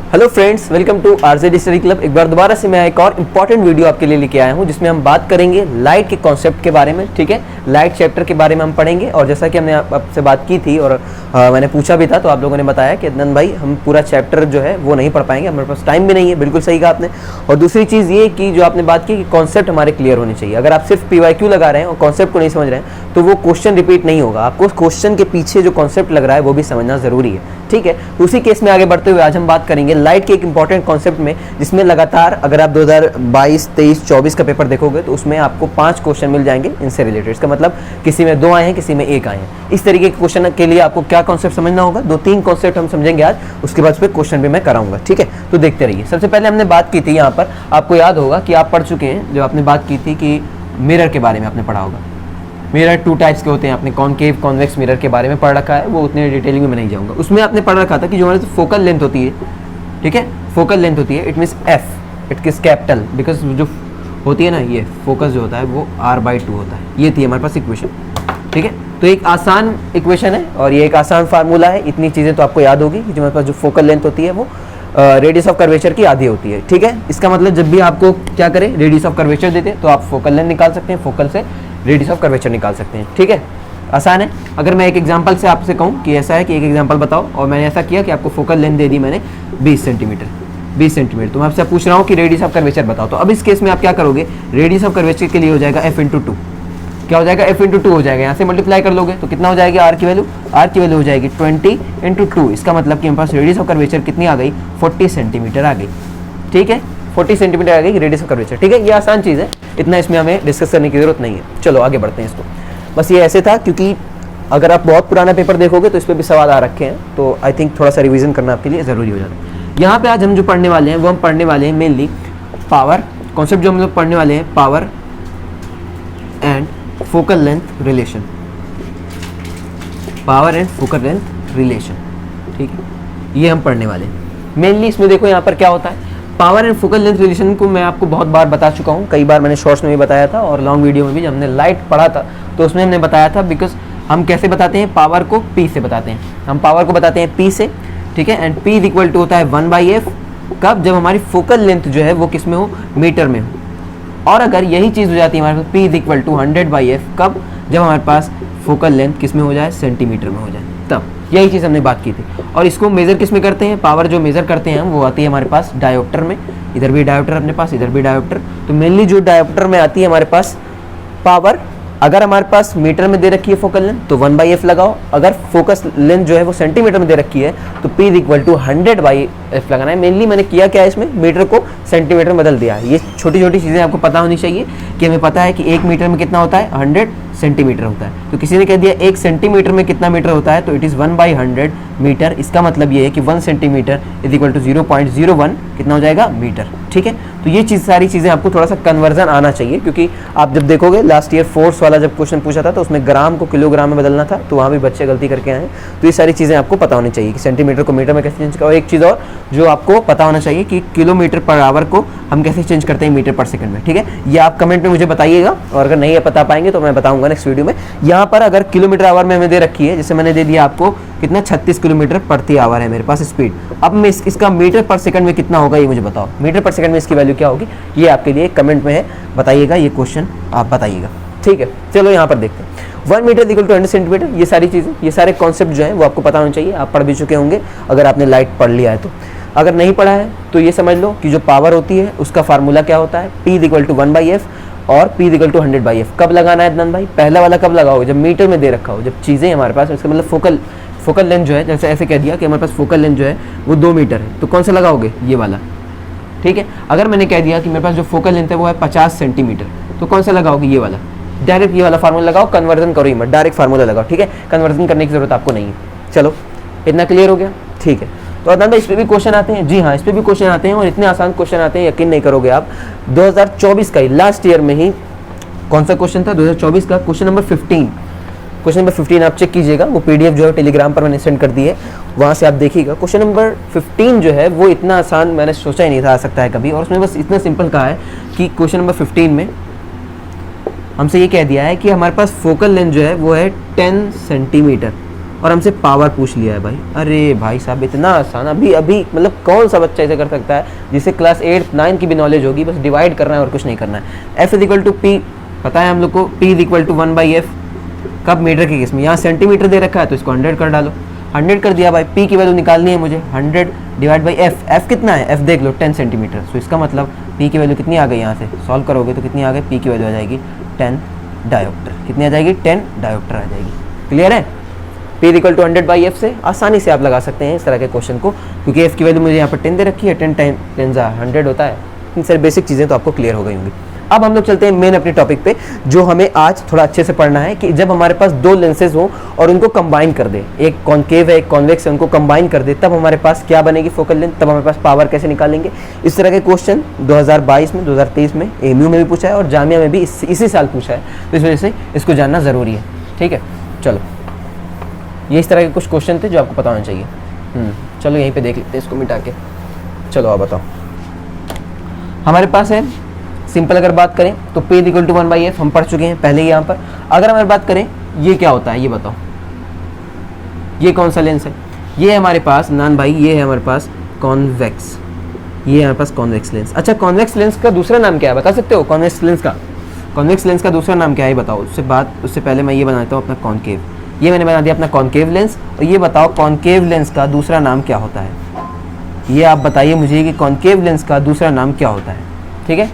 Hello friends, welcome to RJD study club. एक बार दोबारा से मैं एक और इम्पॉर्टेंट वीडियो आपके लिए लेके आया हूं जिसमें हम बात करेंगे लाइट के कॉन्सेप्ट के बारे में। ठीक है, लाइट चैप्टर के बारे में हम पढ़ेंगे। और जैसा कि हमने आपसे बात की थी और मैंने पूछा भी था, तो आप लोगों ने बताया कि अदनान भाई हम पूरा चैप्टर जो है वो नहीं पढ़ पाएंगे, हमारे पास टाइम भी नहीं है। बिल्कुल सही कहा आपने। और दूसरी चीज़ ये कि जो आपने बात की कि कॉन्सेप्ट हमारे क्लियर होने चाहिए। अगर आप सिर्फ PYQ लगा रहे हैं और कॉन्सेप्ट को नहीं समझ रहे हैं तो वो क्वेश्चन रिपीट नहीं होगा। आपको क्वेश्चन के पीछे जो कॉन्सेप्ट लग रहा है वो भी समझना जरूरी है। ठीक है, उसी केस में आगे बढ़ते हुए आज हम बात करेंगे लाइट के एक इंपॉर्टेंट कॉन्सेप्ट में, जिसमें लगातार अगर आप 2022, 23, 24 का पेपर देखोगे तो उसमें आपको 5 क्वेश्चन मिल जाएंगे इनसे रिलेटेड। इसका मतलब किसी में 2 आए हैं, किसी में 1 आए हैं। इस तरीके के क्वेश्चन के लिए आपको क्या कॉन्सेप्ट समझना होगा, 2-3 कॉन्सेप्ट हम समझेंगे आज, उसके बाद फिर क्वेश्चन भी मैं कराऊंगा। ठीक है, तो देखते रहिए। सबसे पहले हमने बात की थी, यहाँ पर आपको याद होगा कि आप पढ़ चुके हैं, जो आपने बात की थी कि मिरर के बारे में आपने पढ़ा होगा। मिरर 2 टाइप्स के होते हैं, आपने कॉनकेव कॉन्वेक्स मिरर के बारे में पढ़ रखा है, वो उतने डिटेलिंग में मैं नहीं जाऊंगा। उसमें आपने पढ़ रखा था कि जो हमारे फोकल लेंथ होती है, ठीक है, फोकल लेंथ होती है, it means F, it is capital, because जो होती है ना, ये फोकस जो होता है वो r/2 होता है। ये थी हमारे पास इक्वेशन। ठीक है, तो एक आसान इक्वेशन है और ये एक आसान फार्मूला है। इतनी चीज़ें तो आपको याद होगी कि जो हमारे पास जो फोकल लेंथ होती है वो रेडियस ऑफ कर्वेचर की आधी होती है। ठीक है, इसका मतलब जब भी आपको क्या करें, रेडियस ऑफ कर्वेचर देते तो आप फोकल लेंथ निकाल सकते हैं, फोकल से रेडियस ऑफ कर्वेचर निकाल सकते हैं। ठीक है, आसान है। अगर मैं एक एग्जांपल से आपसे कहूँ कि ऐसा है कि एक एग्जांपल बताओ, और मैंने ऐसा किया कि आपको फोकल लेंथ दे दी मैंने 20 सेंटीमीटर, तो मैं आपसे पूछ रहा हूँ कि रेडियस ऑफ कर्वेचर बताओ। तो अब इस केस में आप क्या करोगे, रेडियस ऑफ कर्वेचर के लिए हो जाएगा f/2। क्या हो जाएगा, f/2 हो जाएगा। यहाँ से मल्टीप्लाई कर लोगे तो कितना हो जाएगी, r की वैल्यू हो जाएगी 20 × 2। इसका मतलब कि हमारे पास रेडियस ऑफ कर्वेचर कितनी आ गई, 40 सेंटीमीटर आ गई। ठीक है, 40 सेंटीमीटर आ गई रेडियस ऑफ कर्वेचर। ठीक है, ये आसान चीज़ है, इतना इसमें हमें डिस्कस करने की जरूरत नहीं है। चलो आगे बढ़ते हैं इसको। बस ये ऐसे था क्योंकि अगर आप बहुत पुराना पेपर देखोगे तो इस पर भी सवाल आ रखे हैं, तो आई थिंक थोड़ा सा रिवीजन करना आपके लिए ज़रूरी हो जाता है। यहाँ पे आज हम जो पढ़ने वाले हैं वो हम पढ़ने वाले हैं मेनली पावर कॉन्सेप्ट। जो हम लोग पढ़ने वाले हैं, power and focal length relation, power and focal length relation. ठीक है, ये हम पढ़ने वाले हैं मेनली। इसमें देखो यहाँ पर क्या होता है, power and focal length relation को मैं आपको बहुत बार बता चुका हूँ, कई बार मैंने शॉर्ट्स में भी बताया था और लॉन्ग वीडियो में भी। जब हमने लाइट पढ़ा था तो उसमें हमने बताया था, बिकॉज हम कैसे बताते हैं, पावर को P से बताते हैं। हम पावर को बताते हैं P से, ठीक है, and P is equal to होता है 1/f। कब, जब हमारी फोकल लेंथ जो है वो किस में हो, मीटर में हो। और अगर यही चीज़ हो जाती है हमारे पास P is equal to 100/f, कब, जब हमारे पास फोकल लेंथ किस में हो जाए, सेंटीमीटर में हो जाए, तब। यही चीज़ हमने बात की थी। और इसको मेज़र किस में करते हैं, पावर जो मेज़र करते हैं हम, वो आती है हमारे पास डायोप्टर में। इधर भी डायोप्टर अपने पास, इधर भी डायोप्टर। तो मेनली जो डायोप्टर में आती है हमारे पास पावर, अगर हमारे पास मीटर में दे रखी है फोकल लेंथ तो 1/f लगाओ। अगर फोकस लेंथ जो है वो सेंटीमीटर में दे रखी है तो P is equal to 100/f लगाना है। मेनली मैंने किया क्या है, इसमें मीटर को सेंटीमीटर में बदल दिया है। ये छोटी छोटी चीज़ें आपको पता होनी चाहिए कि हमें पता है कि 1 मीटर में कितना होता है, 100 सेंटीमीटर होता है। तो किसी ने कह दिया 1 सेंटीमीटर में कितना मीटर होता है, तो इट इज़ 1/100 मीटर। इसका मतलब ये है कि 1 सेंटीमीटर इज इक्वल टू 0.01 कितना हो जाएगा, मीटर। ठीक है, तो ये सारी चीज़ें आपको थोड़ा सा कन्वर्जन आना चाहिए, क्योंकि आप जब देखोगे लास्ट ईयर फोर्स वाला जब क्वेश्चन पूछा था तो उसमें ग्राम को किलोग्राम में बदलना था, तो वहाँ भी बच्चे गलती करके आए हैं। तो ये सारी चीज़ें आपको पता होनी चाहिए कि सेंटीमीटर को मीटर में कैसे चेंज करो। एक चीज़ और जो आपको पता होना चाहिए कि किलोमीटर पर आवर को हम कैसे चेंज करते हैं मीटर पर सेकंड में। ठीक है, ये आप कमेंट में मुझे बताइएगा, और अगर नहीं बता पाएंगे तो मैं बताऊंगा नेक्स्ट वीडियो में। यहाँ पर अगर किलोमीटर आवर में हमें दे रखी है, जैसे मैंने दे दिया आपको कितना, 36 किलोमीटर प्रति आवर है मेरे पास स्पीड। अब मैं इसका मीटर पर सेकंड में कितना होगा ये मुझे बताओ, मीटर पर सेकंड में इसकी वैल्यू क्या होगी, ये आपके लिए कमेंट में है, बताइएगा, ये क्वेश्चन आप बताइएगा। ठीक है, चलो यहाँ पर देखते हैं। 1 मीटर इक्वल टू 100 सेंटीमीटर। ये सारी चीज़ें, ये सारे कॉन्सेप्ट जो हैं वो आपको पता होना चाहिए। आप पढ़ भी चुके होंगे अगर आपने लाइट पढ़ लिया है तो। अगर नहीं पढ़ा है तो ये समझ लो कि जो पावर होती है उसका फार्मूला क्या होता है, P is equal to 1/f और P is equal to 100/f। कब लगाना है अदनान भाई, पहला वाला कब लगाओगे, जब मीटर में दे रखा हो, जब चीज़ें हमारे पास, इसका मतलब फोकल लेंथ जो है, जैसे ऐसे कह दिया कि हमारे पास फोकल लेंथ जो है वो 2 मीटर है, तो कौन सा लगाओगे, ये वाला। ठीक है, अगर मैंने कह दिया कि मेरे पास जो फोकल लेंथ है वो है 50 सेंटीमीटर, तो कौन सा लगाओगे, ये वाला। डायरेक्ट ये वाला फार्मूला लगाओ, कन्वर्जन करो ही मत, डायरेक्ट फार्मूला लगाओ। ठीक है, कन्वर्जन करने की जरूरत आपको नहीं है। चलो, इतना क्लियर हो गया। ठीक है, तो अदनान भाई इस पर भी क्वेश्चन आते हैं। जी हाँ, इस पर भी क्वेश्चन आते हैं, और इतने आसान क्वेश्चन आते हैं, यकीन नहीं करोगे आप। 2024 का ही लास्ट ईयर में ही कौन सा क्वेश्चन था, 2024 का क्वेश्चन नंबर 15। क्वेश्चन नंबर 15 आप चेक कीजिएगा, वो PDF जो है टेलीग्राम पर मैंने सेंड कर दी है, वहाँ से आप देखिएगा। क्वेश्चन नंबर 15 जो है वो इतना आसान मैंने सोचा ही नहीं था आ सकता है कभी, और उसमें बस इतना सिंपल कहा है कि क्वेश्चन नंबर 15 में हमसे ये कह दिया है कि हमारे पास फोकल लेंथ जो है वो है 10 सेंटीमीटर। और हमसे पावर पूछ लिया है भाई। अरे भाई साहब इतना आसान, अभी अभी मतलब कौन सा बच्चा ऐसे कर सकता है जिसे क्लास 8 9 की भी नॉलेज होगी, बस डिवाइड करना है और कुछ नहीं करना है। F is equal to P पता है हम लोग को, P is equal to 1/F। कब? मीटर के केस में। यहाँ सेंटीमीटर दे रखा है तो इसको 100 कर डालो, 100 कर दिया भाई। P की वैल्यू निकालनी है मुझे, 100 डिवाइड बाई F। F कितना है? F देख लो 10 सेंटीमीटर। सो इसका मतलब P की वैल्यू कितनी आ गई, यहाँ से सॉल्व करोगे तो कितनी आ गई, P की वैल्यू आ जाएगी 10 डायोप्टर। कितनी आ जाएगी? 10 डायोप्टर आ जाएगी। क्लियर है? P इक्वल टू 100/F से आसानी से आप लगा सकते हैं इस तरह के क्वेश्चन को, क्योंकि F की वैल्यू मुझे यहाँ पर 10 दे रखी है, 10 टाइम 10 100 होता है। इन सारी बेसिक चीज़ें तो आपको क्लियर हो गई होंगी। अब हम लोग चलते हैं मेन अपने टॉपिक पे, जो हमें आज थोड़ा अच्छे से पढ़ना है कि जब हमारे पास दो लेंसेज हो और उनको कंबाइन कर दे, एक कॉन्केव है एक कॉन्वेक्स है, उनको कंबाइन कर दे, तब हमारे पास क्या बनेगी फोकल लेंथ, तब हमारे पास पावर कैसे निकालेंगे। इस तरह के क्वेश्चन 2022 में 2023 में एमयू में भी पूछा है और जामिया में भी इसी साल पूछा है, तो इस वजह से इसको जानना ज़रूरी है। ठीक है, चलो ये इस तरह के कुछ क्वेश्चन थे जो आपको पता होना चाहिए। चलो यहीं पे देख लेते हैं इसको मिटा के। चलो आप बताओ, हमारे पास है सिंपल अगर बात करें तो P इक्वल टू 1/F हम पढ़ चुके हैं पहले ही यहाँ पर। अगर हमारी बात करें ये क्या होता है ये बताओ, ये कौन सा लेंस है? ये है हमारे पास नान भाई, ये है हमारे पास कॉन्वेक्स, ये है हमारे पास कॉन्वेक्स लेंस। अच्छा कॉन्वेक्स लेंस का दूसरा नाम क्या है बता सकते हो? कॉन्वेक्स लेंस का दूसरा नाम क्या है बताओ। उससे पहले मैं ये बना देता हूँ अपना कॉन्केव। ये मैंने बना दिया अपना कॉन्केव लेंस, और ये बताओ कॉन्केव लेंस का दूसरा नाम क्या होता है? ये आप बताइए मुझे कि कॉन्केव लेंस का दूसरा नाम क्या होता है। ठीक है,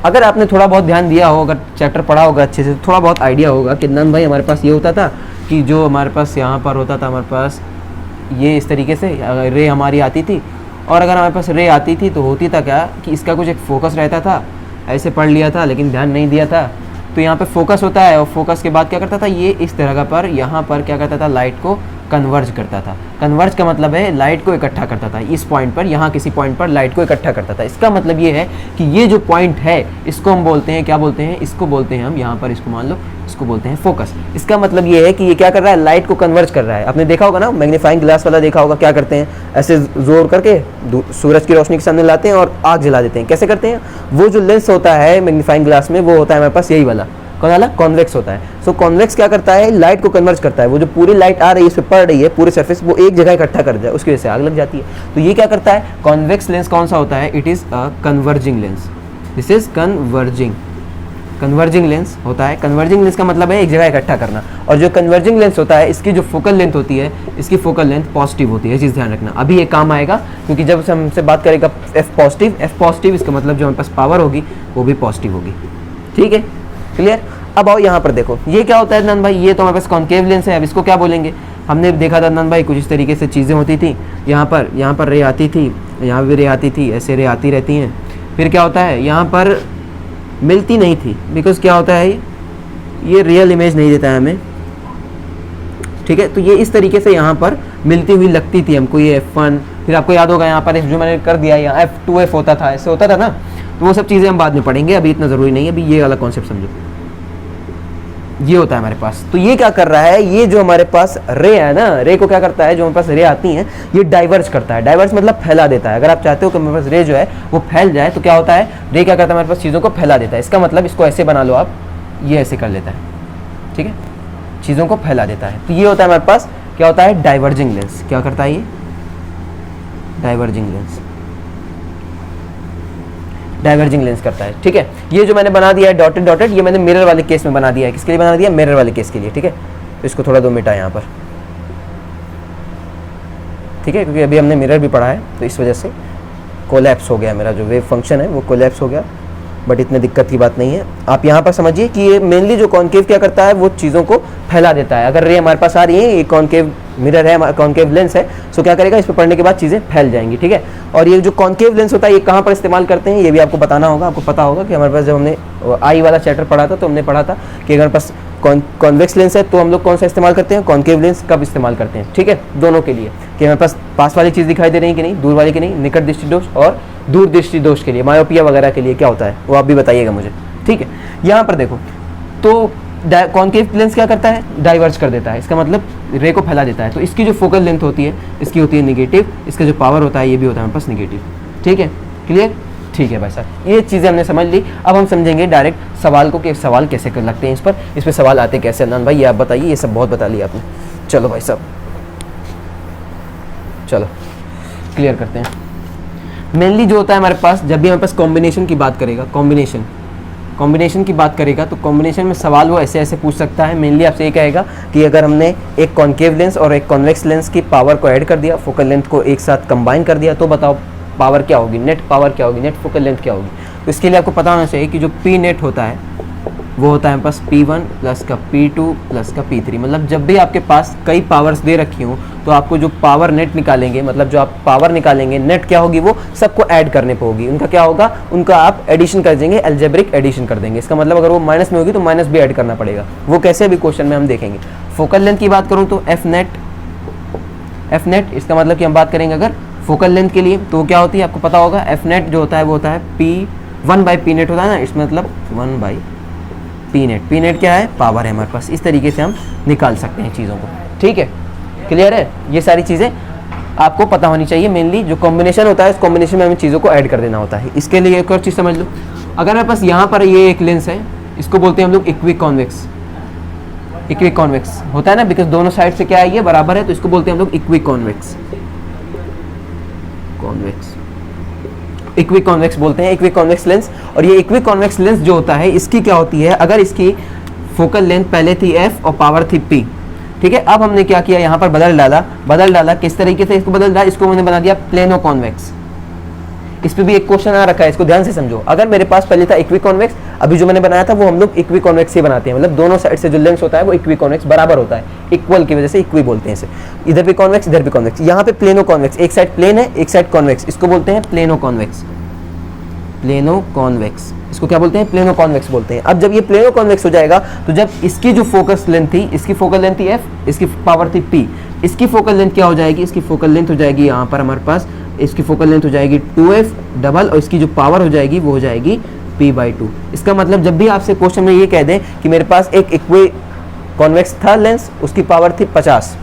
अगर आपने थोड़ा बहुत ध्यान दिया हो, अगर चैप्टर पढ़ा होगा अच्छे से, थोड़ा बहुत आइडिया होगा कि नन भाई हमारे पास ये होता था कि जो हमारे पास यहाँ पर होता था, हमारे पास ये इस तरीके से रे हमारी आती थी, और अगर हमारे पास रे आती थी तो होती था क्या कि इसका कुछ एक फोकस रहता था। ऐसे पढ़ लिया था लेकिन ध्यान नहीं दिया था, तो यहाँ पे फोकस होता है और फोकस के बाद क्या करता था, ये इस तरह का पर यहाँ पर क्या करता था, लाइट को कन्वर्ज करता था। कन्वर्ज का मतलब है लाइट को इकट्ठा करता था। इस पॉइंट पर, यहाँ किसी पॉइंट पर लाइट को इकट्ठा करता था। इसका मतलब ये है कि ये जो पॉइंट है इसको हम बोलते हैं, क्या बोलते हैं? इसको बोलते हैं हम यहाँ पर, इसको मान लो, इसको बोलते हैं फोकस। इसका मतलब ये है कि ये क्या कर रहा है, लाइट को कन्वर्ज कर रहा है। आपने देखा होगा ना, मैग्नीफाइंग ग्लास वाला देखा होगा, क्या करते हैं, ऐसे जोर करके सूरज की रोशनी के सामने लाते हैं और आग जला देते हैं। कैसे करते हैं? वो जो लेंस होता है मैग्नीफाइंग ग्लास में, वो होता है हमारे पास यही वाला, कौन वाला? कॉन्वेक्स होता है। सो कॉन्वेक्स क्या करता है, लाइट को कन्वर्ज करता है। वो जो पूरी लाइट आ रही है, इस पे पड़ रही है, पूरे सरफेस वो एक जगह इकट्ठा कर जाए, उसकी वजह से आग लग जाती है। तो ये क्या करता है, कॉन्वेक्स लेंस कौन सा होता है? It is a converging lens. This is converging lens होता है। कन्वर्जिंग लेंस का मतलब है एक जगह इकट्ठा करना, और जो कन्वर्जिंग लेंस होता है इसकी जो फोकल लेंथ होती है, इसकी फोकल लेंथ पॉजिटिव होती है। चीज़ ध्यान रखना, अभी ये काम आएगा, क्योंकि जब हमसे बात करेगा एफ पॉजिटिव, इसका मतलब जो हमारे पास पावर होगी वो भी पॉजिटिव होगी। ठीक है, क्लियर? अब आओ यहाँ पर देखो, ये क्या होता है नंद भाई? ये तो हमारे पास कॉन्केव लेंस है। अब इसको क्या बोलेंगे? हमने देखा था नंद भाई कुछ इस तरीके से चीज़ें होती थी, यहाँ पर रे आती थी, यहाँ भी रे आती थी, ऐसे रे आती रहती हैं। फिर क्या होता है, यहाँ पर मिलती नहीं थी, बिकॉज क्या होता है, ये रियल इमेज नहीं देता है हमें। ठीक है, तो ये इस तरीके से यहाँ पर मिलती हुई लगती थी हमको, ये F1। फिर आपको याद होगा यहाँ पर जो मैंने कर दिया, यहाँ F2F होता था, ऐसे होता था ना। तो वो सब चीज़ें हम बाद में पढ़ेंगे, अभी इतना ज़रूरी नहीं है। अभी ये वाला कॉन्सेप्ट समझो, ये होता है हमारे पास। तो ये क्या कर रहा है, ये जो हमारे पास रे है ना, रे को क्या करता है, जो हमारे पास रे आती हैं ये डाइवर्ज करता है। डाइवर्ज मतलब फैला देता है। अगर आप चाहते हो कि हमारे पास रे जो है वो फैल जाए, तो क्या होता है, रे क्या करता है, हमारे पास चीज़ों को फैला देता है। इसका मतलब इसको ऐसे बना लो आप, ये ऐसे कर लेता है। ठीक है, चीज़ों को फैला देता है। तो ये होता है हमारे पास, क्या होता है, डाइवर्जिंग लेंस। क्या करता है ये? डाइवर्जिंग लेंस करता है। ठीक है, ये जो मैंने बना दिया है डॉटेड, ये मैंने मिरर वाले केस में बना दिया है। किसके लिए बना दिया? मिरर वाले केस के लिए। ठीक है, तो इसको थोड़ा दो मिटा यहाँ पर। ठीक है, क्योंकि अभी हमने मिरर भी पढ़ा है, तो इस वजह से कोलैप्स हो गया मेरा जो वेव फंक्शन है, वो कोलैप्स हो गया। बट इतने दिक्कत की बात नहीं है। आप यहाँ पर समझिए कि ये मेनली जो कॉन्केव क्या करता है, वो चीज़ों को फैला देता है। अगर रे हमारे पास आ रही है, ये कॉन्केव मिरर है, कॉन्केव लेंस है, सो क्या करेगा, इस पर पढ़ने के बाद चीज़ें फैल जाएंगी। ठीक है, और ये जो कॉन्केव लेंस होता है ये कहाँ पर इस्तेमाल करते हैं, ये भी आपको बताना होगा। आपको पता होगा कि हमारे पास जब हमने आई वाला चैप्टर पढ़ा था, तो हमने पढ़ा था कि अगर पास कॉन्वेक्स लेंस है तो हम लोग कौन सा इस्तेमाल करते हैं, कॉन्केव लेंस कब इस्तेमाल करते हैं। ठीक है, दोनों के लिए, कि हमारे पास वाली चीज़ दिखाई दे रही है कि नहीं, दूर वाली की नहीं, निकट दृष्टि दोष और दूर दृष्टि दोष के लिए, मायोपिया वगैरह के लिए क्या होता है, वो आप भी बताइएगा मुझे। ठीक है, यहाँ पर देखो, तो कॉन्केव लेंस क्या करता है, डाइवर्ज कर देता है। इसका मतलब रे को फैला देता है। तो इसकी जो फोकल लेंथ होती है, इसकी होती है निगेटिव, इसका जो पावर होता है ये भी होता है हमारे पास निगेटिव। ठीक है, क्लियर? ठीक है भाई साहब, ये चीज़ें हमने समझ ली। अब हम समझेंगे डायरेक्ट सवाल को कि सवाल कैसे कर लगते हैं इस पर सवाल आते कैसे। अदनान भाई ये आप बताइए, ये सब बहुत बता लिया आपने। चलो भाई साहब, चलो क्लियर करते हैं। मेनली जो होता है हमारे पास, जब भी हमारे पास कॉम्बिनेशन की बात करेगा, कॉम्बिनेशन की बात करेगा तो कॉम्बिनेशन में सवाल वो ऐसे ऐसे पूछ सकता है। मेनली आपसे ये कहेगा कि अगर हमने एक कॉन्केव लेंस और एक कॉन्वेक्स लेंस की पावर को ऐड कर दिया, फोकल लेंथ को एक साथ कंबाइन कर दिया, तो बताओ पावर क्या होगी, नेट पावर क्या होगी, नेट फोकल लेंथ क्या होगी। तो इसके लिए आपको पता होना चाहिए कि जो पी नेट होता है वो होता है हमारे पास P1 प्लस का P2 प्लस का P3। मतलब जब भी आपके पास कई पावर्स दे रखी हों तो आपको जो पावर नेट निकालेंगे, मतलब जो आप पावर निकालेंगे नेट क्या होगी, वो सबको ऐड करने पे होगी। उनका क्या होगा, उनका आप एडिशन कर देंगे, अलजेब्रिक एडिशन कर देंगे। इसका मतलब अगर वो माइनस में होगी तो माइनस भी ऐड करना पड़ेगा। वो कैसे भी क्वेश्चन में हम देखेंगे। फोकल लेंथ की बात करूँ तो एफ नेट, इसका मतलब कि हम बात करेंगे अगर फोकल लेंथ के लिए तो क्या होती है आपको पता होगा। एफ नेट जो होता है वो होता है P1 बाई पी नेट होता है ना, इसमें मतलब 1 बाई पी नेट क्या है, पावर है हमारे पास। इस तरीके से हम निकाल सकते हैं चीज़ों को। ठीक है, क्लियर है। ये सारी चीज़ें आपको पता होनी चाहिए। मेनली जो कॉम्बिनेशन होता है, इस कॉम्बिनेशन में हमें चीज़ों को ऐड कर देना होता है। इसके लिए एक और चीज़ समझ लो, अगर हमारे पास यहाँ पर ये एक लेंस है, इसको बोलते हैं हम लोग इक्वी कॉन्वेक्स होता है ना, बिकॉज दोनों साइड से क्या है, ये बराबर है, तो इसको बोलते हैं हम लोग इक्वी कॉन्वेक्स बोलते हैं, इक्वी कॉन्वेक्स लेंस। और ये इक्वी कॉन्वेक्स लेंस जो होता है, इसकी क्या होती है, अगर इसकी फोकल लेंथ पहले थी f और पावर थी p, ठीक है। अब हमने क्या किया, यहाँ पर बदल डाला। किस तरीके से इसको बदल डाला, इसको मैंने बना दिया प्लेनो कॉन्वेक्स। इस पे भी एक क्वेश्चन आ रखा है, इसको ध्यान से समझो। अगर मेरे पास पहले था इक्वी कॉन्वेक्स, अभी जो मैंने बनाया था वो हम लोग इक्वी कॉन्वेक्स ही बनाते हैं। मतलब दोनों साइड से जो लेंस होता है वो इक्वी कॉन्वेक्स बराबर होता है, इक्वल की वजह से इक्वी बोलते हैं इसे। इधर भी कॉन्वेक्स, इधर भी कॉन्वेक्स। यहाँ पे प्लेनो कॉन्वेक्स, एक साइड प्लेन है, एक साइड कॉन्वेक्स, इसको बोलते हैं प्लेनो कॉन्वेक्स। इसको क्या बोलते हैं, प्लेनो कॉन्वेक्स बोलते हैं। अब जब ये प्लेनो कॉन्वेक्स हो जाएगा तो जब इसकी जो फोकस लेंथ थी, इसकी फोकल लेंथ थी f, इसकी पावर थी p, इसकी फोकल लेंथ क्या हो जाएगी, इसकी फोकल लेंथ हो जाएगी यहाँ पर हमारे पास, इसकी फोकल लेंथ हो जाएगी 2f डबल, और इसकी जो पावर हो जाएगी वो हो जाएगी p/2। इसका मतलब जब भी आपसे क्वेश्चन में ये कह दें कि मेरे पास एक इक्वी कॉन्वेक्स था लेंस, उसकी पावर थी 50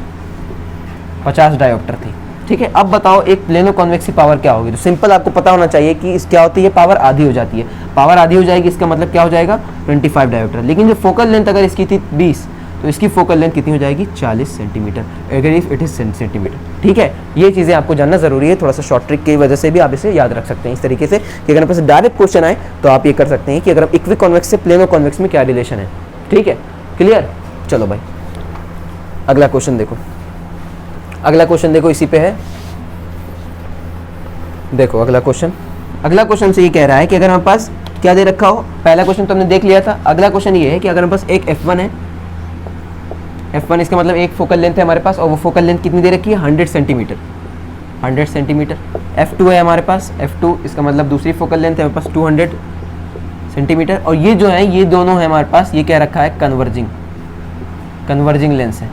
डायोप्टर थी, ठीक है। अब बताओ एक प्लेनो कॉन्वेक्स की पावर क्या होगी। तो सिंपल आपको पता होना चाहिए कि इस क्या होती है, पावर आधी हो जाती है। पावर आधी हो जाएगी, इसका मतलब क्या हो जाएगा, 25 डायोप्टर। लेकिन जो फोकल लेंथ अगर इसकी थी 20, तो इसकी फोकल लेंथ कितनी हो जाएगी, 40 सेंटीमीटर, अगर इट इज सेंटीमीटर। ठीक है, ये चीज़ें आपको जानना जरूरी है। थोड़ा सा शॉर्ट ट्रिक की वजह से भी आप इसे याद रख सकते हैं इस तरीके से कि अगर आपके पास डायरेक्ट क्वेश्चन आए तो आप ये कर सकते हैं कि अगर इक्वी कॉन्वेक्स से प्लेनो कॉन्वेक्स में क्या रिलेशन है। ठीक है, क्लियर। चलो भाई अगला क्वेश्चन देखो, इसी पे है। देखो अगला क्वेश्चन से ये कह रहा है कि अगर हमारे पास क्या दे रखा हो, पहला क्वेश्चन तो हमने देख लिया था। अगला क्वेश्चन ये है कि अगर हमारे पास एक f1 है, f1 इसका मतलब एक फोकल लेंथ है हमारे पास, और वो फोकल लेंथ कितनी दे रखी है, 100 सेंटीमीटर। f2 है हमारे पास, f2 इसका मतलब दूसरी फोकल लेंथ है हमारे पास 200 सेंटीमीटर। और ये जो है, ये दोनों है हमारे पास, ये क्या रखा है, कन्वर्जिंग लेंस है।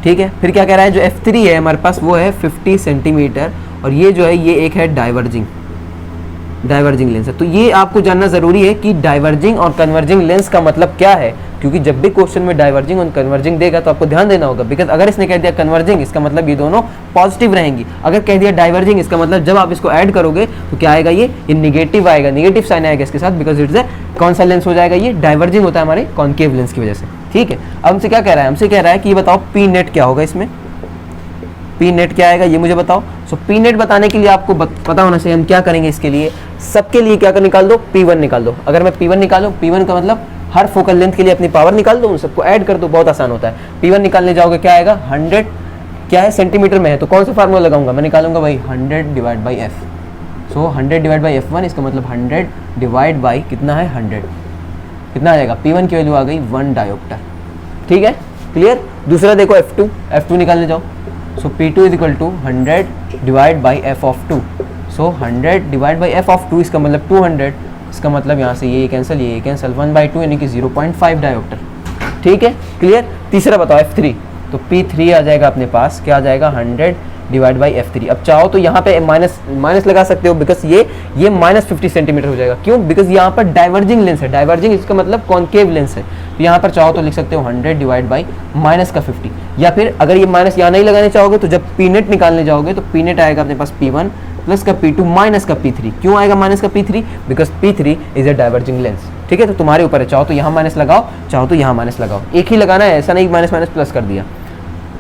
ठीक है, फिर क्या कह रहा है, जो f3 है हमारे पास वो है 50 सेंटीमीटर, और ये जो है ये एक है डाइवर्जिंग लेंस है। तो ये आपको जानना जरूरी है कि डाइवर्जिंग और कन्वर्जिंग लेंस का मतलब क्या है, क्योंकि जब भी क्वेश्चन में डाइवर्जिंग और कन्वर्जिंग देगा तो आपको ध्यान देना होगा। बिकॉज अगर इसने कह दिया कन्वर्जिंग, इसका मतलब ये दोनों पॉजिटिव रहेंगी। अगर कह दिया डाइवर्जिंग, इसका मतलब जब आप इसको ऐड करोगे तो क्या आएगा, ये निगेटिव आएगा, निगेटिव साइन आएगा इसके साथ, बिकॉज इट्स कौन सा लेंस हो जाएगा, ये डाइवर्जिंग होता है हमारे कॉन्केव लेंस की वजह से। ठीक है, अब हमसे क्या कह रहा है, हमसे कह रहा है कि ये बताओ पी नेट क्या होगा, इसमें पी नेट क्या आएगा ये मुझे बताओ। सो पी नेट बताने के लिए आपको पता होना चाहिए हम क्या करेंगे इसके लिए। सबके लिए क्या कर निकाल दो, P1 निकाल दो। अगर मैं P1 निकालूं, P1 का मतलब हर फोकल लेंथ के लिए अपनी पावर निकाल दो, उन सबको ऐड कर दो, बहुत आसान होता है। P1 निकालने जाओगे क्या आएगा, 100 क्या है, सेंटीमीटर में है, तो कौन सा फार्मूला लगाऊंगा, मैं निकालूंगा भाई 100 divide by f। So 100 divide by f1, इसका मतलब 100 डिवाइड बाई कितना है, 100, कितना आ जाएगा, P1 की वैल्यू आ गई 1 डायोप्टर। ठीक है, क्लियर। दूसरा देखो f2 निकालने जाओ। So P2 is equal to 100 divide by f of 2। So 100 divide by f of 2, इसका मतलब 200, इसका मतलब यहाँ से ये कैंसिल, ये कैंसिल, 1/2 यानी कि 0.5 डायोप्टर। ठीक है, क्लियर। तीसरा बताओ f3, तो P3 आ जाएगा अपने पास, क्या आ जाएगा, 100 डिवाइड बाई f3। अब चाहो तो यहाँ पे माइनस लगा सकते हो, बिकॉज ये -50 सेंटीमीटर हो जाएगा। क्यों, बिकॉज यहाँ पर डाइवर्जिंग लेंस है, डाइवर्जिंग इसका मतलब कॉन्केव लेंस है। तो यहाँ पर चाहो तो लिख सकते हो 100 डिवाइड बाई -50। या फिर अगर ये माइनस यहाँ नहीं लगाने चाहोगे तो जब पी नेट निकालने जाओगे तो पी नेट आएगा अपने पास P1 प्लस का P2 माइनस का P3। क्यों आएगा माइनस का P3? Because P3 is a diverging lens. ठीक है, तो तुम्हारे ऊपर है, चाहो तो यहाँ माइनस लगाओ, चाहो तो यहाँ माइनस लगाओ, एक ही लगाना है, ऐसा नहीं माइनस माइनस प्लस कर दिया।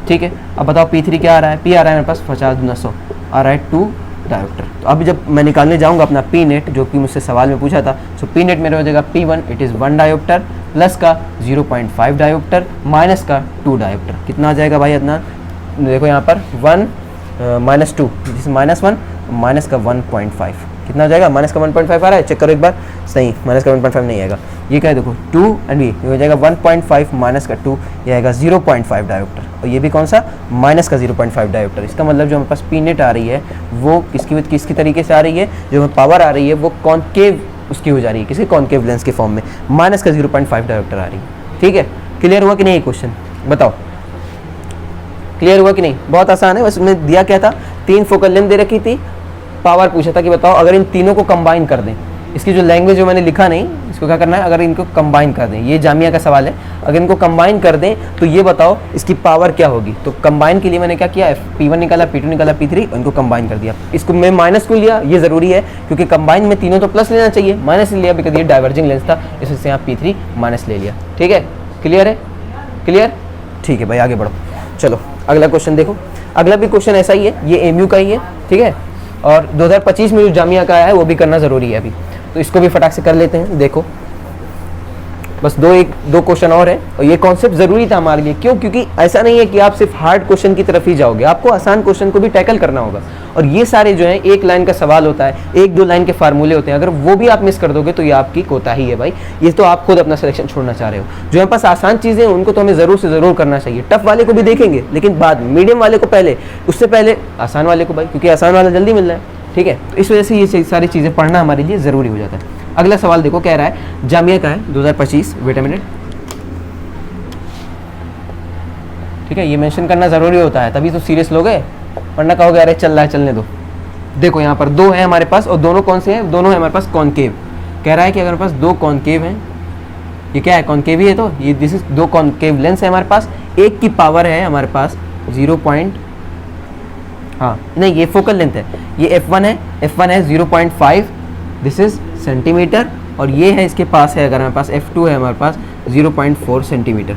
ठीक है, अब बताओ P3 क्या आ रहा है? P आ रहा है मेरे पास 50×900 आ रहा है 2 डायोप्टर। तो अभी जब मैं निकालने जाऊंगा अपना P नेट, जो कि मुझसे सवाल में पूछा था, सो P नेट मेरा हो जाएगा P1 it is 1 dioptre plus का 0.5 डायोप्टर माइनस का 2 डायोप्टर। कितना आ जाएगा भाई अदनान? देखो यहाँ पर 1 -2 दिस -1 माइनस का 1.5 कितना हो जाएगा? माइनस का 1.5 आ रहा है, चेक करो एक बार। सही, माइनस का 1.5 नहीं आएगा। ये क्या है देखो 2 एंड ये हो जाएगा 1.5 माइनस का 2, ये आएगा 0.5 डायोप्टर, और ये भी कौन सा? माइनस का 0.5 डायोप्टर। इसका मतलब जो हमारे पास P नेट आ रही है वो किसकी तरीके से आ रही है? जो हमें पावर आ रही है वो कॉन्केव उसकी हो जा रही है, किसी कॉन्केव लेंस के फॉर्म में, माइनस का 0.5 डायोप्टर आ रही है। ठीक है, क्लियर हुआ कि नहीं? क्वेश्चन बताओ, क्लियर हुआ कि नहीं? बहुत आसान है, बस मैं दिया क्या था, 3 फोकल लेंथ दे रखी थी, पावर पूछा था कि बताओ अगर इन तीनों को कंबाइन कर दें, इसकी जो लैंग्वेज जो मैंने लिखा नहीं, इसको क्या करना है, अगर इनको कंबाइन कर दें, ये जामिया का सवाल है, अगर इनको कंबाइन कर दें तो ये बताओ इसकी पावर क्या होगी। तो कंबाइन के लिए मैंने क्या किया, P1 निकाला, P2 निकाला, P3, इनको कंबाइन कर दिया। इसको मैं माइनस क्यों लिया, ये ज़रूरी है क्योंकि कंबाइन में तीनों तो प्लस लेना चाहिए, माइनस लिया बिकॉज ये डाइवर्जिंग लेंस था, इससे यहाँ P3 माइनस ले लिया। ठीक है, क्लियर है? क्लियर? ठीक है भाई, आगे बढ़ो। चलो अगला क्वेश्चन देखो, अगला भी क्वेश्चन ऐसा ही है, ये MU का ही है। ठीक है, और 2025 में जो जामिया का आया है वो भी करना ज़रूरी है अभी, तो इसको भी फटाक से कर लेते हैं। देखो बस दो क्वेश्चन और है, और ये कॉन्सेप्ट ज़रूरी था हमारे लिए। क्यों? क्योंकि ऐसा नहीं है कि आप सिर्फ हार्ड क्वेश्चन की तरफ ही जाओगे, आपको आसान क्वेश्चन को भी टैकल करना होगा। और ये सारे जो हैं एक लाइन का सवाल होता है, 1-2 लाइन के फार्मूले होते हैं, अगर वो भी आप मिस कर दोगे तो ये आपकी कोताही है भाई। ये तो आप खुद अपना सिलेक्शन छोड़ना चाह रहे हो। जो हमारे पास आसान चीज़ें हैं उनको तो हमें ज़रूर से ज़रूर करना चाहिए, टफ वाले को भी देखेंगे लेकिन बाद, मीडियम वाले को पहले, उससे पहले आसान वाले को भाई, क्योंकि आसान वाला जल्दी मिल रहा है। ठीक है, तो इस वजह से ये सारी चीज़ें पढ़ना हमारे लिए ज़रूरी हो जाता है। अगला सवाल देखो, कह रहा है जामिया का है 2025, वेट अ मिनट। ठीक है, ये मेंशन करना ज़रूरी होता है, तभी तो सीरियस लोग हैं, वरना कहोगे अरे चल रहा है चलने दो। देखो यहाँ पर 2 है हमारे पास, और दोनों कौन से हैं? दोनों है हमारे पास कॉन्केव। कह रहा है कि अगर हमारे पास 2 कॉन्केव हैं, ये क्या है? कॉन्केव ही है, तो ये दिस इज 2 कॉन्केव लेंस है हमारे पास, एक की पावर है हमारे पास 0. हाँ नहीं, ये फोकल लेंथ है, ये F1 है 0.5 दिस इज सेंटीमीटर, और ये है इसके पास है, अगर हमारे पास F2 है हमारे पास 0.4 सेंटीमीटर।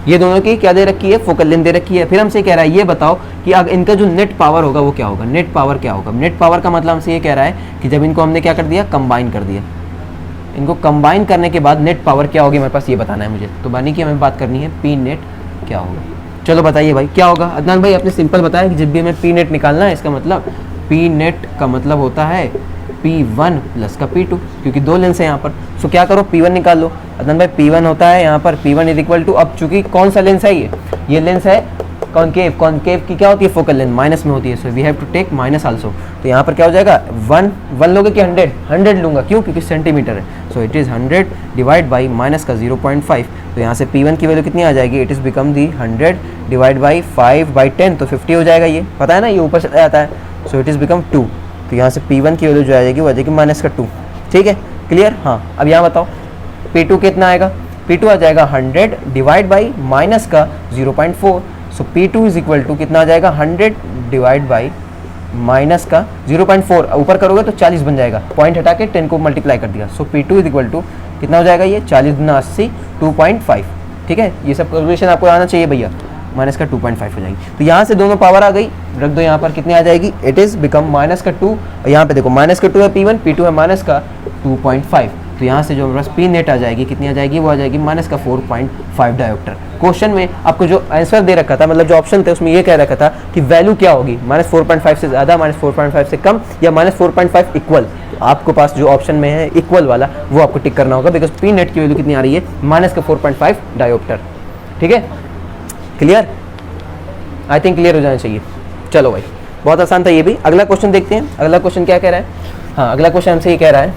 ये दोनों की क्या दे रखी है? फोकल लेंथ दे रखी है। फिर हमसे कह रहा है ये बताओ कि अगर इनका जो नेट पावर होगा वो क्या होगा? नेट पावर क्या होगा? नेट पावर का मतलब हमसे ये कह रहा है कि जब इनको हमने क्या कर दिया, कंबाइन कर दिया, इनको कंबाइन करने के बाद नेट पावर क्या होगी हमारे पास, ये बताना है मुझे। तो बानी की हमें बात करनी है P नेट क्या होगा। चलो बताइए भाई क्या होगा। अदनान भाई आपने सिंपल बताया कि जब भी हमें P नेट निकालना है, इसका मतलब P नेट का मतलब होता है P1 प्लस का P2, क्योंकि 2 लेंस है यहाँ पर। सो क्या करो, P1 निकाल लो। अदनान भाई P1 होता है यहाँ पर, P1 इज इक्वल टू, अब चूंकि कौन सा लेंस है ये लेंस है कॉन्केव। कॉन्केव की क्या होती है? फोकल लेंथ माइनस में होती है, so we have to take minus also. तो यहाँ पर क्या हो जाएगा, 1 लोगे कि 100 लूँगा, क्यों? क्योंकि सेंटीमीटर है, so it is 100 divide by minus का 0.5। तो यहाँ से P1 की वैल्यू कितनी आ जाएगी? It is become the 100 divide by 5/10, तो 50 हो जाएगा। ये पता है ना, ये ऊपर चला जाता है, सो इट इज़ बिकम 2। तो यहाँ से P1 की वैल्यू जो आ जाएगी वो आ जाएगी माइनस का 2। ठीक है, क्लियर? हाँ, अब यहाँ बताओ P2 कितना आएगा? P2 आ जाएगा 100 डिवाइड बाई माइनस का 0.4। सो P2 इज इक्वल टू कितना आ जाएगा? 100 डिवाइड बाई माइनस का 0.4, ऊपर करोगे तो 40 बन जाएगा, पॉइंट हटा के 10 को मल्टीप्लाई कर दिया। सो P2 इज इक्वल टू कितना हो जाएगा? ये 40 गुना 80 2.5। ठीक है, ये सब कैलकुलेशन आपको आना चाहिए भैया। माइनस का 2.5 हो जाएगी। तो यहाँ से दोनों पावर आ गई, रख दो यहाँ पर, कितनी आ जाएगी? इट इज़ बिकम माइनस का 2, और यहाँ पे देखो माइनस का 2 है P1, P2 है माइनस का 2.5। तो यहाँ से जो हमारे पास P नेट आ जाएगी, कितनी आ जाएगी? वो आ जाएगी माइनस का 4.5 डायोप्टर। क्वेश्चन में आपको जो आंसर दे रखा था, मतलब जो ऑप्शन थे उसमें ये कह रखा था कि वैल्यू क्या होगी, -4.5 से ज़्यादा, -4.5 से कम, या -4.5 इक्वल। तो आपको पास जो ऑप्शन में है इक्वल वाला, वो आपको टिक करना होगा, बिकॉज P नेट की वैल्यू कितनी आ रही है? माइनस का 4.5 डायोप्टर। ठीक है, क्लियर? आई थिंक क्लियर हो जाना चाहिए। चलो भाई, बहुत आसान था ये भी। अगला क्वेश्चन देखते हैं। अगला क्वेश्चन क्या कह रहा है? हाँ, अगला क्वेश्चन हमसे ये कह रहा है,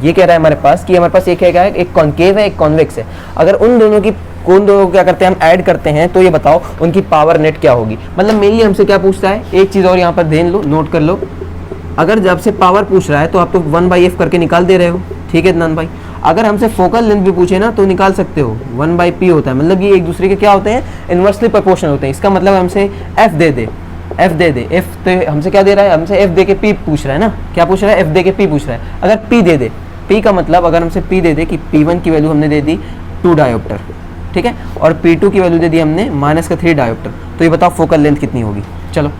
ये कह रहा है हमारे पास कि हमारे पास एक है, एक कॉन्केव है, एक कॉन्वेक्स है। अगर उन दोनों को क्या करते हैं, हम ऐड करते हैं, तो ये बताओ उनकी पावर नेट क्या होगी। मतलब मेनली हमसे क्या पूछता है, एक चीज़ और यहाँ पर ध्यान लो, नोट कर लो। अगर जब से पावर पूछ रहा है तो आप तो 1/f करके निकाल दे रहे हो। ठीक है अदनान भाई, अगर हमसे फोकल लेंथ भी पूछे ना तो निकाल सकते हो, 1/p होता है, मतलब ये एक दूसरे के क्या होते हैं? इन्वर्सली प्रोपोर्शनल होते हैं। इसका मतलब हमसे f दे दे एफ दे दे, एफ तो हमसे क्या दे रहा है, हमसे एफ दे के पी पूछ रहा है ना, क्या पूछ रहा है, एफ दे के पी पूछ रहा है। अगर पी दे दे, पी का मतलब अगर हमसे पी दे दे कि P1 की वैल्यू हमने दे दी 2 डायोप्टर, ठीक है, और P2 की वैल्यू दे दी हमने -3 डायोप्टर, तो ये बताओ फोकल लेंथ कितनी होगी। चलो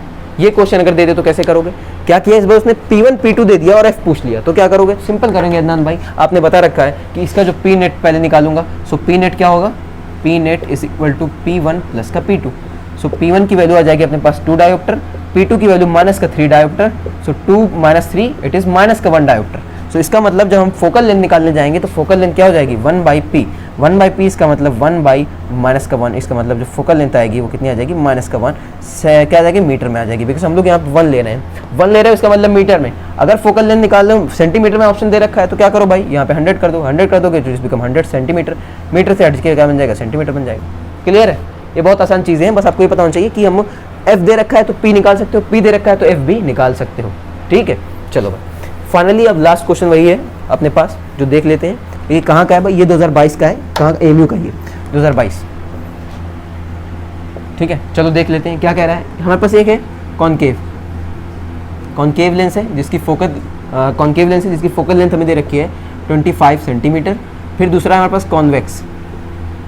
ये क्वेश्चन अगर दे दे तो कैसे करोगे, क्या किया इस बार उसने P1 P2 दे दिया और F पूछ लिया, तो क्या करोगे, सिंपल करेंगे अदनान भाई, आपने बता रखा है कि इसका जो P नेट पहले निकालूंगा, सो P नेट क्या होगा, P net is equal to P1 plus का P2, सो P1 की वैल्यू आ जाएगी अपने पास 2 डायोप्टर, P2 की value -3 dioptre, so 2 - 3 it is -1 dioptre. So इसका मतलब जब हम फोकल लेंथ निकालने जाएंगे तो फोकल लेंथ क्या हो जाएगी 1/p, 1/p इसका मतलब 1/-1, इसका मतलब जो फोकल लेंथ आएगी वो कितनी आ जाएगी -1 से क्या आ जाएगी मीटर में आ जाएगी, बिकॉज हम लोग यहाँ पे 1 ले रहे हैं, 1 ले रहे हैं इसका मतलब मीटर में। अगर फोकल लेंथ निकाल लो सेंटीमीटर में ऑप्शन दे रखा है तो क्या करो भाई यहाँ पे 100 कर दो, 100 कर दोगे तो इस बिकम 100 सेंटीमीटर, मीटर से हट के क्या बन जाएगा सेंटीमीटर बन जाएगा। क्लियर है, ये बहुत आसान चीज़ें हैं, बस आपको ये पता होना चाहिए कि हम एफ दे रखा है तो पी निकाल सकते हो, पी दे रखा है तो एफ भी निकाल सकते हो, ठीक है। चलो भाई फाइनली अब लास्ट क्वेश्चन वही है अपने पास जो देख लेते हैं, ये कहाँ का है भाई, ये 2022 का है, कहाँ AMU का, ये 2022, ठीक है। चलो देख लेते हैं क्या कह रहा है। हमारे पास एक है कॉन्केव लेंस है जिसकी फोकल लेंथ हमें दे रखी है 25 सेंटीमीटर। फिर दूसरा हमारे पास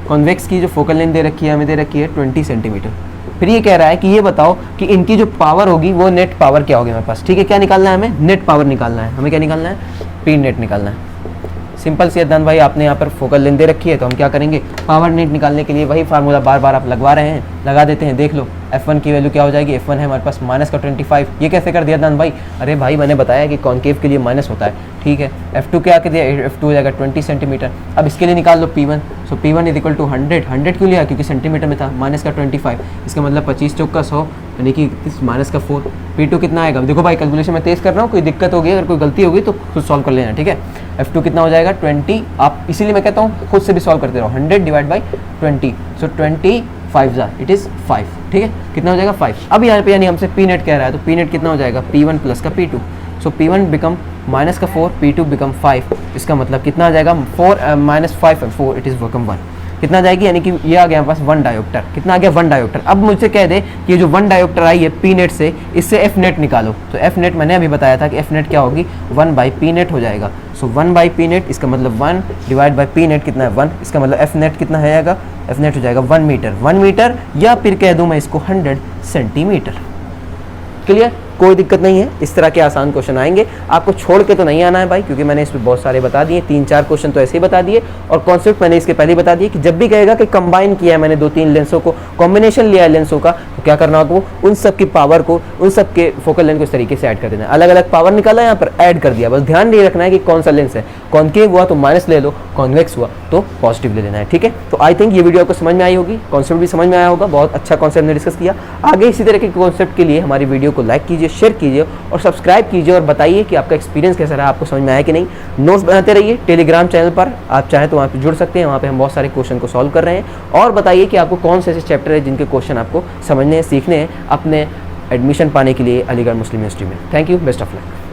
कॉन्वेक्स की जो फोकल लेंथ दे रखी है हमें दे रखी है 20 सेंटीमीटर। फिर ये कह रहा है कि ये बताओ कि इनकी जो पावर होगी वो नेट पावर क्या होगी हमारे पास, ठीक है। क्या निकालना है हमें, नेट पावर निकालना है, हमें क्या निकालना है, पी नेट निकालना है। सिंपल सी अदनान भाई, आपने यहाँ पर फोकल लेंथ दे रखी है तो हम क्या करेंगे, पावर नेट निकालने के लिए वही फार्मूला बार बार आप लगवा रहे हैं, लगा देते हैं। देख लो F1 की वैल्यू क्या हो जाएगी, F1 है हमारे पास -25, ये कैसे कर दिया अदनान भाई, अरे भाई मैंने बताया कि कॉन्केव के लिए माइनस होता है, ठीक है। F2 क्या कर दिया, F2 हो जाएगा 20 सेंटीमीटर। अब इसके लिए निकाल लो P1, so P1 is equal to 100 क्यों लिया, क्योंकि सेंटीमीटर में था, -25 इसका मतलब 25 चौक का 100 यानी कि -4। P2 कितना आएगा, देखो भाई कैलकुलेशन मैं तेज़ कर रहा हूँ, कोई दिक्कत होगी अगर कोई गलती होगी तो खुद सॉल्व कर लेना, ठीक है। F2 कितना हो जाएगा 20, आप इसीलिए मैं कहता हूँ खुद से भी सॉल्व करते रहो, 100 divide by 20, so 25 it is 5, ठीक है। कितना हो जाएगा 5। अब यहाँ पे यानी हमसे पी नेट कह रहा है तो पी नेट कितना हो जाएगा P1 प्लस का P2, सो P1 बिकम -4, P2 बिकम 5, इसका मतलब कितना आ जाएगा 4 -5 4 इट इज़ बिकम 1, कितना जाएगी, यानी कि ये आ गया हमारे पास 1 डायोप्टर, कितना आ गया 1 डायोप्टर। अब मुझसे कह दे कि ये जो 1 डायोप्टर आई है पी नेट से, इससे एफ नेट निकालो, तो एफ नेट मैंने अभी बताया था कि एफ नेट क्या होगी 1/p नेट हो जाएगा, सो 1/p नेट इसका मतलब 1 डिवाइड बाई पी नेट कितना है 1, इसका मतलब एफ नेट कितना है आएगा, एफ नेट हो जाएगा 1 मीटर, या फिर कह दूँ मैं इसको 100 सेंटीमीटर। क्लियर, कोई दिक्कत नहीं है, इस तरह के आसान क्वेश्चन आएंगे, आपको छोड़ के तो नहीं आना है भाई, क्योंकि मैंने इसमें बहुत सारे बता दिए, 3-4 क्वेश्चन तो ऐसे ही बता दिए, और कॉन्सेप्ट मैंने इसके पहले बता दिए कि जब भी कहेगा कि कंबाइन किया है मैंने 2-3 लेंसों को, कॉम्बिनेशन लिया है लेंसों का, तो क्या करना होगा, उन सब की पावर को, उन सब के फोकल लेंथ को इस तरीके से ऐड कर देना है। अलग अलग पावर निकाला यहाँ पर ऐड कर दिया, बस ध्यान नहीं रखना है कि कौन सा लेंस है, कॉन्केव हुआ तो माइनस ले लो, कॉन्वेक्स हुआ तो पॉजिटिव ले लेना है, ठीक है। तो आई थिंक ये वीडियो आपको समझ में आई होगी, कॉन्सेप्ट भी समझ में आया होगा, बहुत अच्छा कॉन्सेप्ट ने डिस्कस किया। आगे इसी तरह के कॉन्सेप्ट के लिए हमारी वीडियो को लाइक कीजिए, शेयर कीजिए और सब्सक्राइब कीजिए, और बताइए कि आपका एक्सपीरियंस कैसा रहा, आपको समझ में आया कि नहीं। नोट्स बनाते रहिए, टेलीग्राम चैनल पर आप चाहें तो वहाँ पे जुड़ सकते हैं, वहाँ पे हम बहुत सारे क्वेश्चन को सॉल्व कर रहे हैं। और बताइए कि आपको कौन से ऐसे चैप्टर है जिनके क्वेश्चन आपको समझने हैं, सीखने हैं अपने एडमिशन पाने के लिए अलीगढ़ मुस्लिम यूनिवर्सिटी में। Thank you, best of luck.